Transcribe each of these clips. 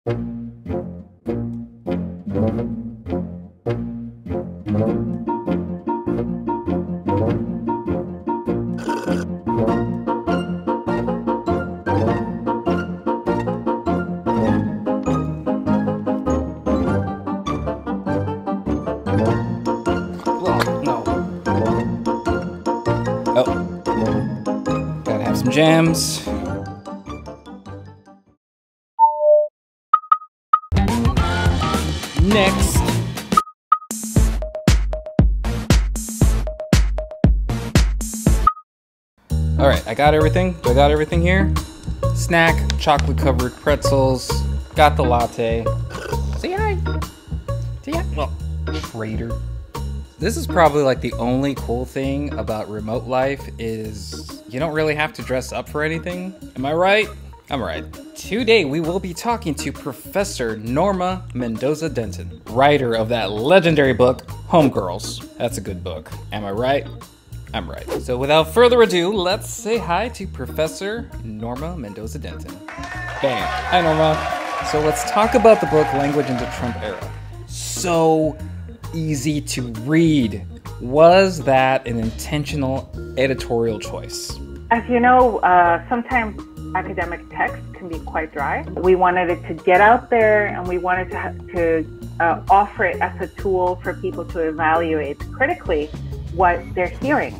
Gotta have some jams. Next. Alright, I got everything. Do I got everything here? Snack, chocolate covered pretzels, got the latte. Say hi. Say hi. Well, traitor. This is probably like the only cool thing about remote life is you don't really have to dress up for anything. Am I right? I'm right. Today we will be talking to Professor Norma Mendoza-Denton, writer of that legendary book, Homegirls. That's a good book. Am I right? I'm right. So without further ado, let's say hi to Professor Norma Mendoza-Denton. Bam. Hi, Norma. So let's talk about the book, Language in the Trump Era. So easy to read. Was that an intentional editorial choice? As you know, sometimes academic text can be quite dry. We wanted it to get out there, and we wanted to offer it as a tool for people to evaluate critically what they're hearing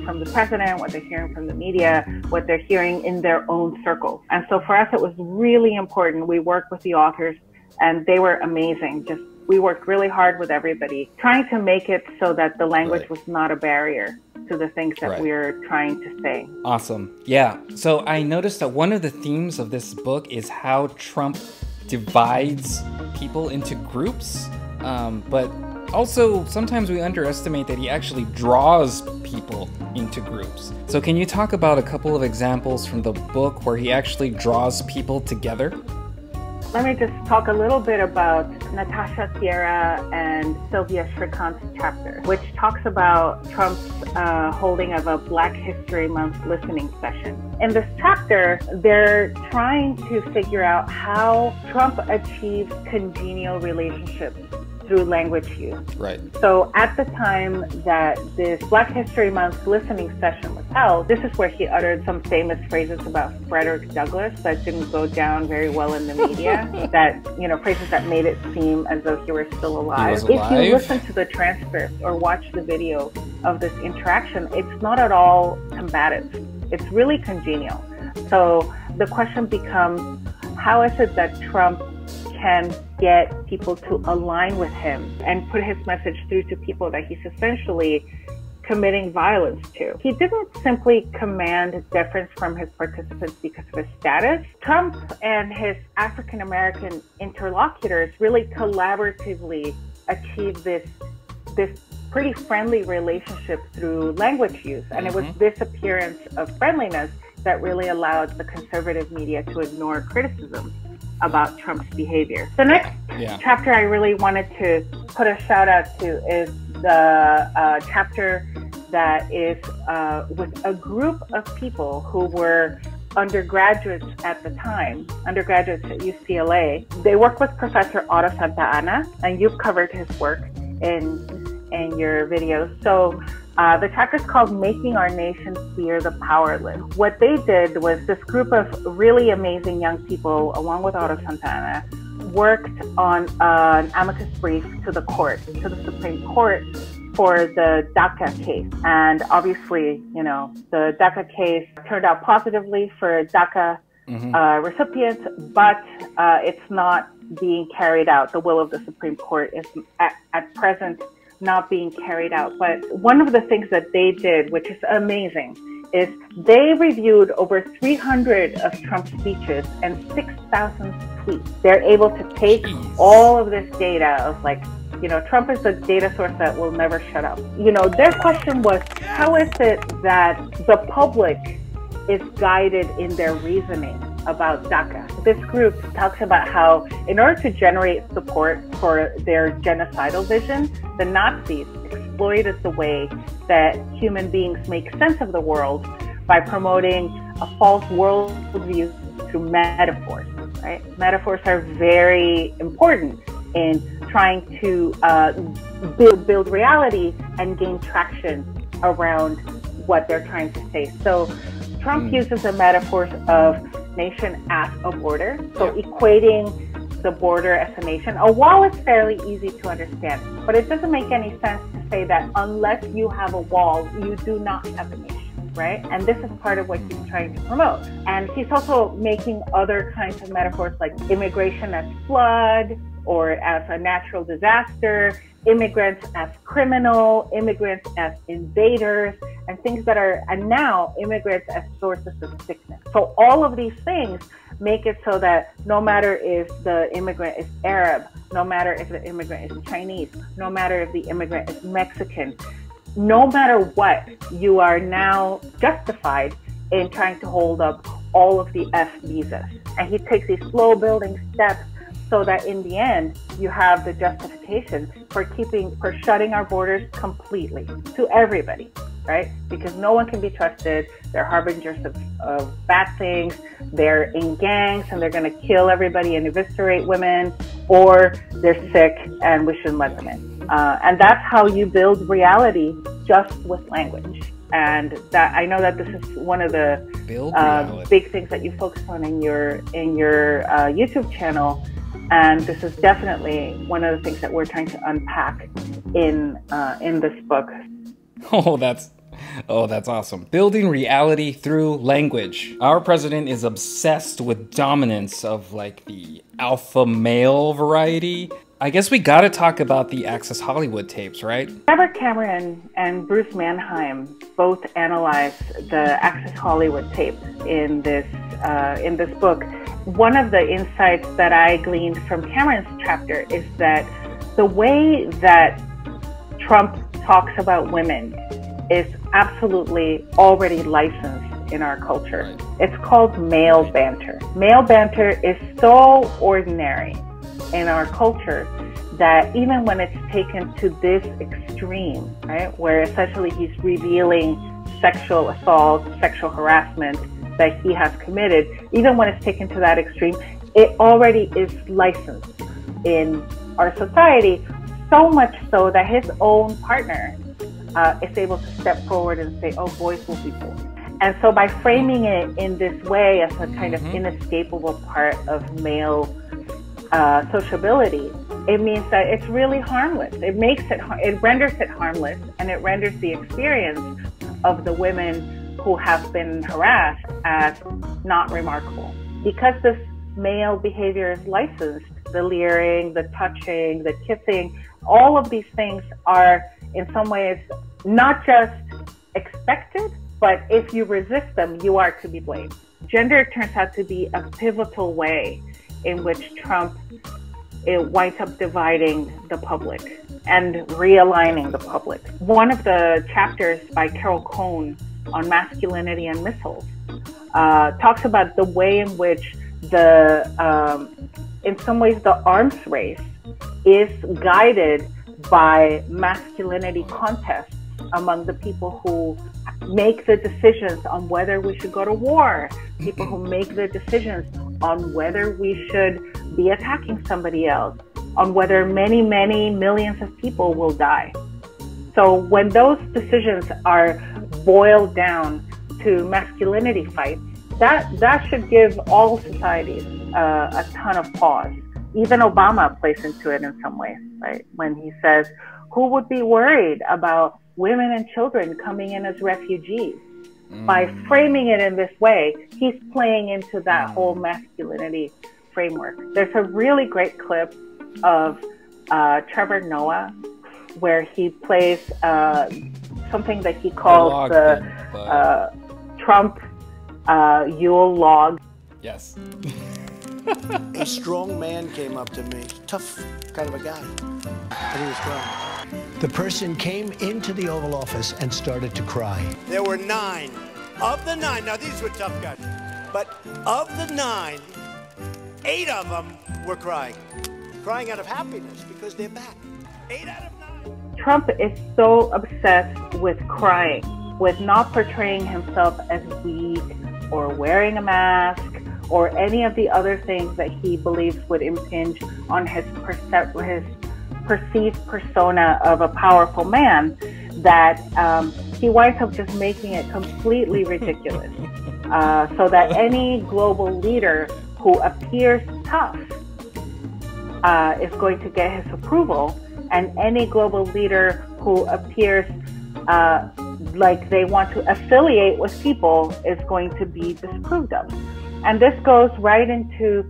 from the president, what they're hearing from the media, what they're hearing in their own circles. And so for us, it was really important. We worked with the authors, and they were amazing. We worked really hard with everybody, trying to make it so that the language was not a barrier to the things that we're trying to say. Awesome. Yeah. So I noticed that one of the themes of this book is how Trump divides people into groups, but also sometimes we underestimate that he actually draws people into groups. So can you talk about a couple of examples from the book where he actually draws people together? Let me just talk a little bit about Natasha Sierra and Sylvia Shrikant's chapter, which talks about Trump's holding of a Black History Month listening session. In this chapter, they're trying to figure out how Trump achieves congenial relationships through language use. Right. So at the time that this Black History Month listening session was held, this is where he uttered some famous phrases about Frederick Douglass that didn't go down very well in the media, that, phrases that made it seem as though he were still alive. If you listen to the transcript or watch the video of this interaction, it's not at all combative. It's really congenial. So the question becomes, how is it that Trump can get people to align with him and put his message through to people that he's essentially committing violence to? He didn't simply command deference from his participants because of his status. Trump and his African-American interlocutors really collaboratively achieved this pretty friendly relationship through language use. And it was this appearance of friendliness that really allowed the conservative media to ignore criticism about Trump's behavior. The next chapter I really wanted to put a shout out to is the chapter that is with a group of people who were undergraduates at the time, undergraduates at UCLA. They work with Professor Otto Santa Anna, and you've covered his work in your videos. So the chapter is called Making Our Nation Fear the Powerless. What they did was this group of really amazing young people, along with Otto Santana, worked on an amicus brief to the Supreme Court for the DACA case. And obviously, the DACA case turned out positively for DACA recipients, but it's not being carried out. The will of the Supreme Court is at present not being carried out. But one of the things that they did, which is amazing, is they reviewed over 300 of Trump's speeches and 6,000 tweets. They're able to take all of this data of Trump is the data source that will never shut up. Their question was, how is it that the public is guided in their reasoning about DACA? This group talks about how, in order to generate support for their genocidal vision, the Nazis exploited the way that human beings make sense of the world by promoting a false worldview through metaphors. right? Metaphors are very important in trying to build reality and gain traction around what they're trying to say. So Trump uses the metaphors of nation as a border, so equating the border as a nation. A wall is fairly easy to understand, but it doesn't make any sense to say that unless you have a wall, you do not have a nation, right? And this is part of what he's trying to promote. And he's also making other kinds of metaphors like immigration as flood or as a natural disaster, immigrants as criminal, immigrants as invaders, and things that are, and now immigrants as sources of sickness. So all of these things make it so that no matter if the immigrant is Arab, no matter if the immigrant is Chinese, no matter if the immigrant is Mexican, no matter what, you are now justified in trying to hold up all of the F visas. And he takes these slow building steps so that in the end, you have the justification for shutting our borders completely to everybody, right? Because no one can be trusted. They're harbingers of bad things. They're in gangs and they're going to kill everybody and eviscerate women, or they're sick and we shouldn't let them in. And that's how you build reality, just with language. And that, I know that this is one of the big things that you focus on in your YouTube channel. And this is definitely one of the things that we're trying to unpack in this book. Oh, that's awesome. Building reality through language. Our president is obsessed with dominance of like the alpha male variety. I guess we gotta talk about the Access Hollywood tapes, right? Robert Cameron and Bruce Mannheim both analyzed the Access Hollywood tapes in this book. One of the insights that I gleaned from Cameron's chapter is that the way that Trump talks about women is absolutely already licensed in our culture. Right. It's called male banter. Male banter is so ordinary in our culture that even when it's taken to this extreme, right, where essentially he's revealing sexual assault, sexual harassment that he has committed, even when it's taken to that extreme, it already is licensed in our society, so much so that his own partner is able to step forward and say, oh, boys will be boys. And so by framing it in this way as a kind of inescapable part of male sociability, it means that it's really harmless. It renders it harmless, and it renders the experience of the women who have been harassed as not remarkable. Because this male behavior is licensed, the leering, the touching, the kissing, all of these things are in some ways not just expected, but if you resist them, you are to be blamed. Gender turns out to be a pivotal way in which Trump winds up dividing the public and realigning the public. One of the chapters by Carol Cohn on masculinity and missiles talks about the way in which in some ways the arms race is guided by masculinity contests among the people who make the decisions on whether we should go to war, people who make the decisions on whether we should be attacking somebody else, on whether many, many millions of people will die. So when those decisions are boiled down to masculinity fights, that should give all societies a ton of pause. Even Obama plays into it in some ways, right? When he says, who would be worried about women and children coming in as refugees? By framing it in this way, he's playing into that whole masculinity framework. There's a really great clip of Trevor Noah where he plays something that he calls the Trump Yule log. Yes. A strong man came up to me, tough kind of a guy, and he was crying. The person came into the Oval Office and started to cry. There were 9. Of the 9, now these were tough guys, but of the 9, 8 of them were crying out of happiness because they're back. 8 out of 9. Trump is so obsessed with crying, with not portraying himself as weak or wearing a mask or any of the other things that he believes would impinge on his perceived persona of a powerful man, that he winds up just making it completely ridiculous. So that any global leader who appears tough is going to get his approval, and any global leader who appears like they want to affiliate with people is going to be disapproved of. And this goes right into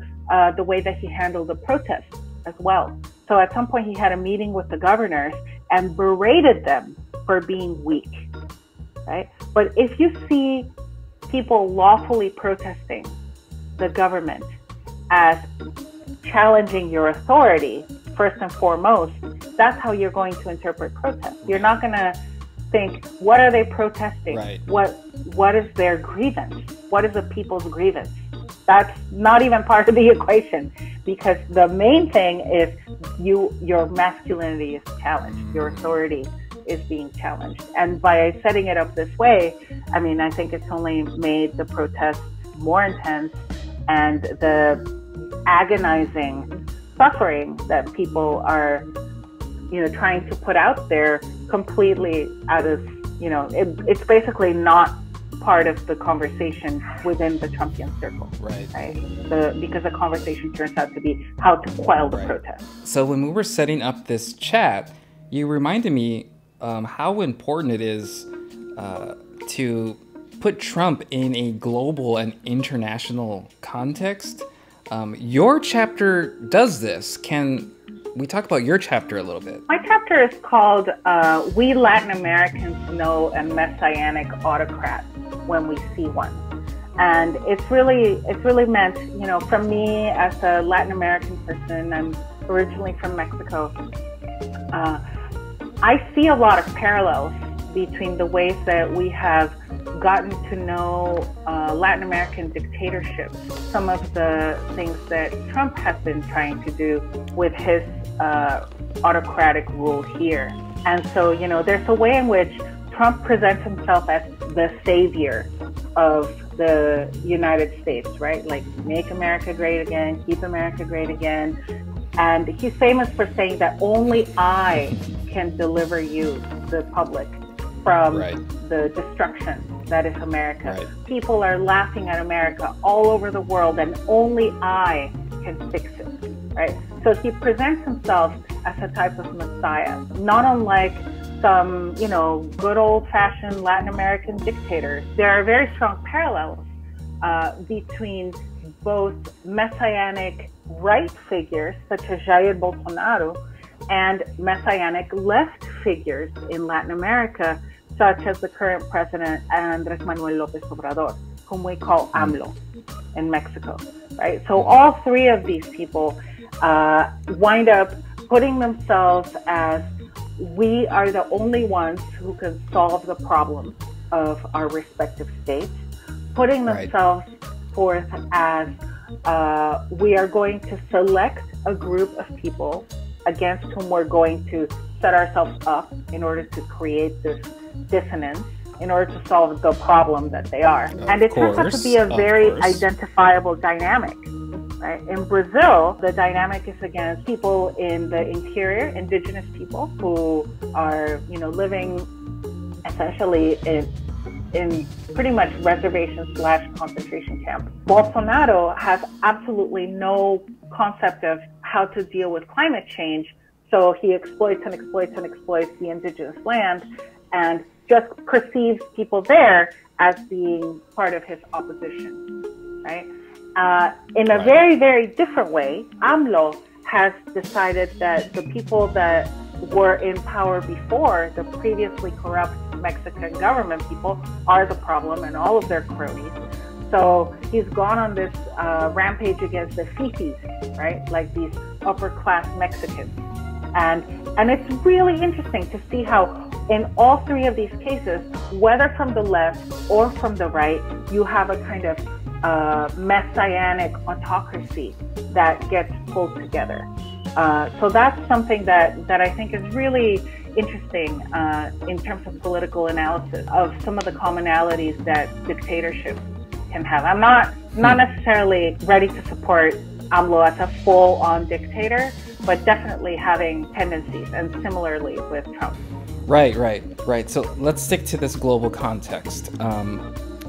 the way that he handled the protests as well. So at some point he had a meeting with the governors and berated them for being weak, right? But if you see people lawfully protesting the government as challenging your authority, first and foremost, that's how you're going to interpret protest. You're not going to think, what are they protesting? Right. What is their grievance? What is the people's grievance? That's not even part of the equation, because the main thing is your masculinity is challenged, your authority is being challenged. And by setting it up this way, I mean, I think it's only made the protests more intense, and the agonizing suffering that people are, trying to put out there completely out of, it's basically not part of the conversation within the Trumpian circle, right? Because the conversation turns out to be how to quell the protest. So when we were setting up this chat, you reminded me how important it is to put Trump in a global and international context. Your chapter does this. Can we talk about your chapter a little bit? My chapter is called We Latin Americans Know a Messianic Autocrat When We See One. And it's really meant, for me as a Latin American person, I'm originally from Mexico, I see a lot of parallels between the ways that we have gotten to know Latin American dictatorships, some of the things that Trump has been trying to do with his autocratic rule here. And so, there's a way in which Trump presents himself as the savior of the United States, right? Like, make America great again, keep America great again. And he's famous for saying that only I can deliver you, the public, from the destruction that is America. Right. People are laughing at America all over the world, and only I can fix it, right? So he presents himself as a type of messiah, not unlike some, good old-fashioned Latin American dictators. There are very strong parallels between both messianic right figures, such as Jair Bolsonaro, and messianic left figures in Latin America, such as the current president, Andrés Manuel López Obrador, whom we call AMLO in Mexico, right? So all three of these people wind up putting themselves as, we are the only ones who can solve the problems of our respective states, putting themselves forth as, we are going to select a group of people against whom we're going to set ourselves up in order to create this dissonance, in order to solve the problem that they are. And it turns out to be a very identifiable dynamic, right? In Brazil, the dynamic is against people in the interior, indigenous people who are, living essentially in pretty much reservation/concentration camp. Bolsonaro has absolutely no concept of how to deal with climate change, so he exploits and exploits and exploits the indigenous land and just perceives people there as being part of his opposition, right? In a very, very different way, AMLO has decided that the people that were in power before, the previously corrupt Mexican government people, are the problem, and all of their cronies. So he's gone on this rampage against the fifis, right? Like these upper class Mexicans. And it's really interesting to see how in all three of these cases, whether from the left or from the right, you have a kind of messianic autocracy that gets pulled together. So that's something that I think is really interesting in terms of political analysis of some of the commonalities that dictatorships can have. I'm not Not necessarily ready to support AMLO as a full-on dictator, but definitely having tendencies, and similarly with Trump. Right. So let's stick to this global context.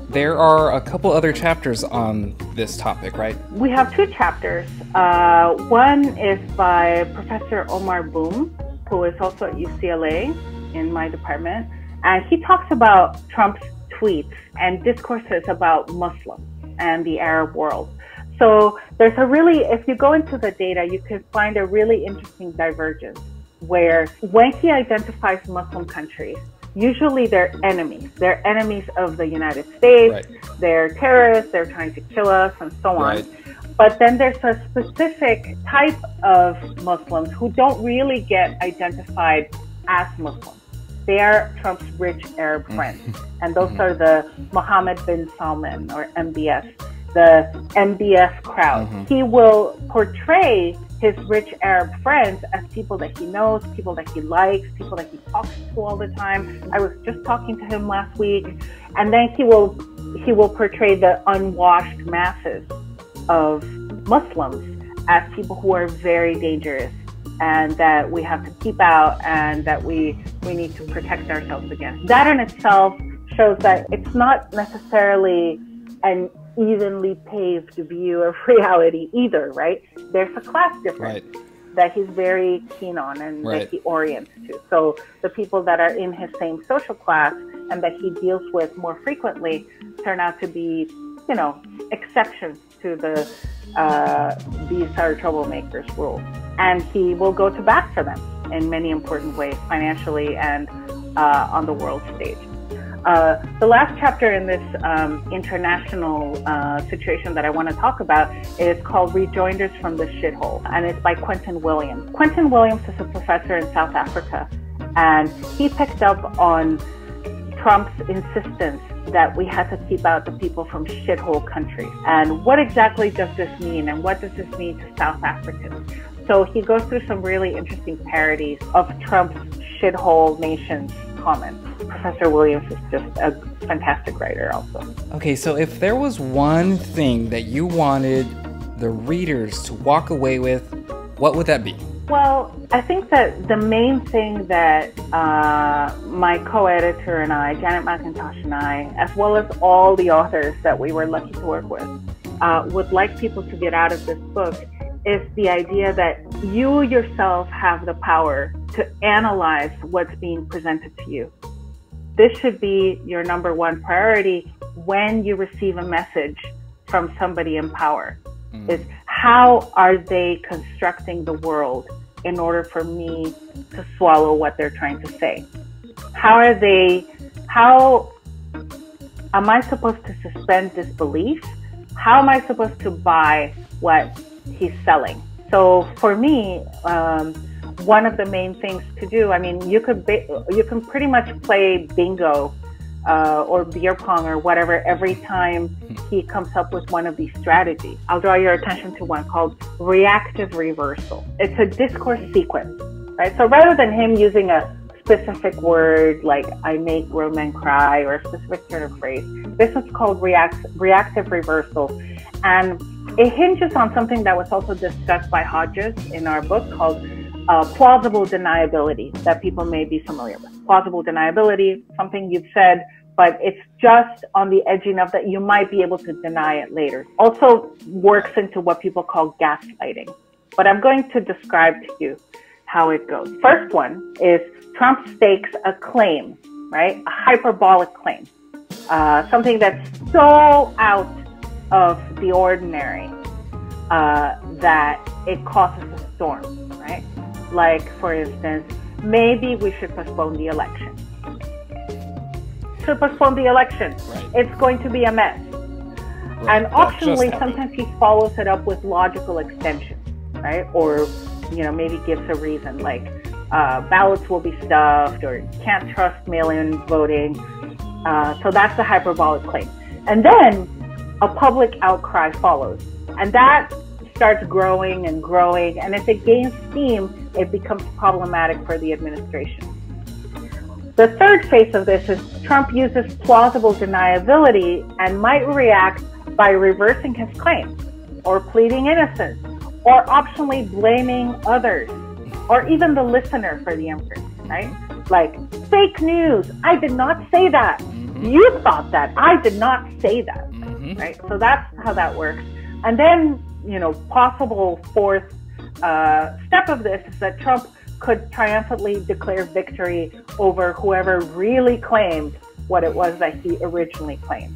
There are a couple other chapters on this topic, right? We have two chapters. One is by Professor Omar Boom, who is also at UCLA in my department. And he talks about Trump's tweets and discourses about Muslims and the Arab world. So there's if you go into the data, you can find a really interesting divergence where when he identifies Muslim countries, usually they're enemies. They're enemies of the United States. Right. They're terrorists. They're trying to kill us and so on. Right. But then there's a specific type of Muslims who don't really get identified as Muslims. They are Trump's rich Arab friends. And those are the Mohammed bin Salman, or MBS, the MBS crowd. He will portray his rich Arab friends as people that he knows, people that he likes, people that he talks to all the time. I was just talking to him last week. And then he will portray the unwashed masses of Muslims as people who are very dangerous and that we have to keep out and that we need to protect ourselves against. That in itself shows that it's not necessarily an evenly paved view of reality either, right? There's a class difference that he's very keen on and that he orients to. So the people that are in his same social class and that he deals with more frequently turn out to be, exceptions to the these are troublemakers rule. And he will go to bat for them in many important ways, financially and on the world stage. The last chapter in this international situation that I want to talk about is called Rejoinders from the Shithole, and it's by Quentin Williams. Quentin Williams is a professor in South Africa, and he picked up on Trump's insistence that we had to keep out the people from shithole countries. And what exactly does this mean, and what does this mean to South Africans? So he goes through some really interesting parodies of Trump's shithole nations comments. Professor Williams is just a fantastic writer also. Okay, so if there was one thing that you wanted the readers to walk away with, what would that be? Well, I think that the main thing that my co-editor and I, Janet McIntosh and I, as well as all the authors that we were lucky to work with, would like people to get out of this book is the idea that you yourself have the power to analyze what's being presented to you. This should be your number one priority when you receive a message from somebody in power. Is how are they constructing the world in order for me to swallow what they're trying to say? How am I supposed to suspend disbelief? How am I supposed to buy what he's selling? So for me, one of the main things to do, I mean, you can pretty much play bingo or beer pong or whatever every time he comes up with one of these strategies. I'll draw your attention to one called Reactive Reversal. It's a discourse sequence, right? So rather than him using a specific word like I make grown men cry or a specific turn of phrase, this is called Reactive Reversal. And it hinges on something that was also discussed by Hodges in our book called plausible deniability, that people may be familiar with. Plausible deniability, something you've said, but it's just on the edge enough that you might be able to deny it later. Also works into what people call gaslighting. But I'm going to describe to you how it goes. First one is Trump stakes a claim, right? A hyperbolic claim. Something that's so out of the ordinary that it causes a storm, right? Like, for instance, maybe we should postpone the election. Should postpone the election. Right. It's going to be a mess. Right. And optionally, sometimes he follows it up with logical extensions, right? Or, maybe gives a reason like ballots will be stuffed or can't trust mail-in voting. So that's the hyperbolic claim. And then a public outcry follows. And that starts growing and growing. And if it gains steam, it becomes problematic for the administration. The third phase of this is Trump uses plausible deniability and might react by reversing his claim or pleading innocence or optionally blaming others or even the listener for the inference, right? Like, fake news, I did not say that. You thought that, I did not say that, right? So that's how that works. And then, you know, possible fourth step of this is that Trump could triumphantly declare victory over whoever really claimed what it was that he originally claimed,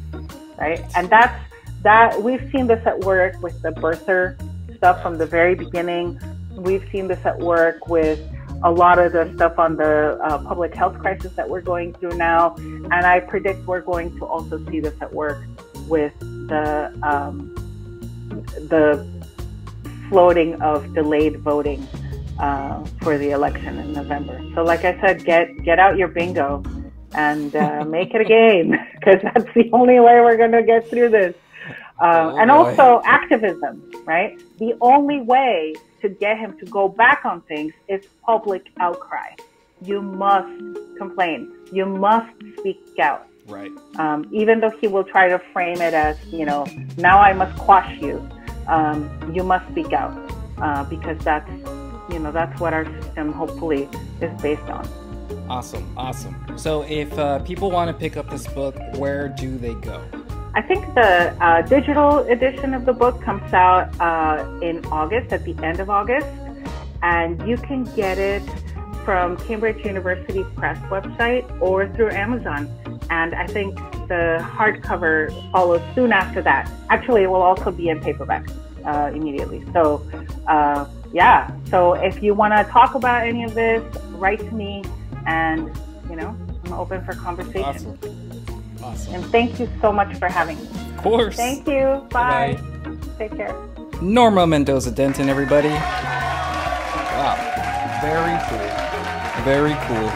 right? And that we've seen this at work with the birther stuff from the very beginning. We've seen this at work with a lot of the stuff on the public health crisis that we're going through now. And I predict we're going to also see this at work with the floating of delayed voting for the election in November. So like I said, get out your bingo and make it a game, because that's the only way we're going to get through this. And also activism, right? The only way to get him to go back on things is public outcry. You must complain. You must speak out. Right. Even though he will try to frame it as, you know, now I must quash you. You must speak out because that's, you know, that's what our system hopefully is based on. Awesome. So if people want to pick up this book, where do they go? I think the digital edition of the book comes out in August, at the end of August, and you can get it from Cambridge University Press website or through Amazon. And I think the hardcover follows soon after that. Actually, it will also be in paperback immediately. So, yeah. So if you want to talk about any of this, write to me, and, you know, I'm open for conversation. Awesome. And thank you so much for having me. Of course. Thank you. Bye. Bye. Take care. Norma Mendoza-Denton, everybody. Wow. Very cool. Very cool.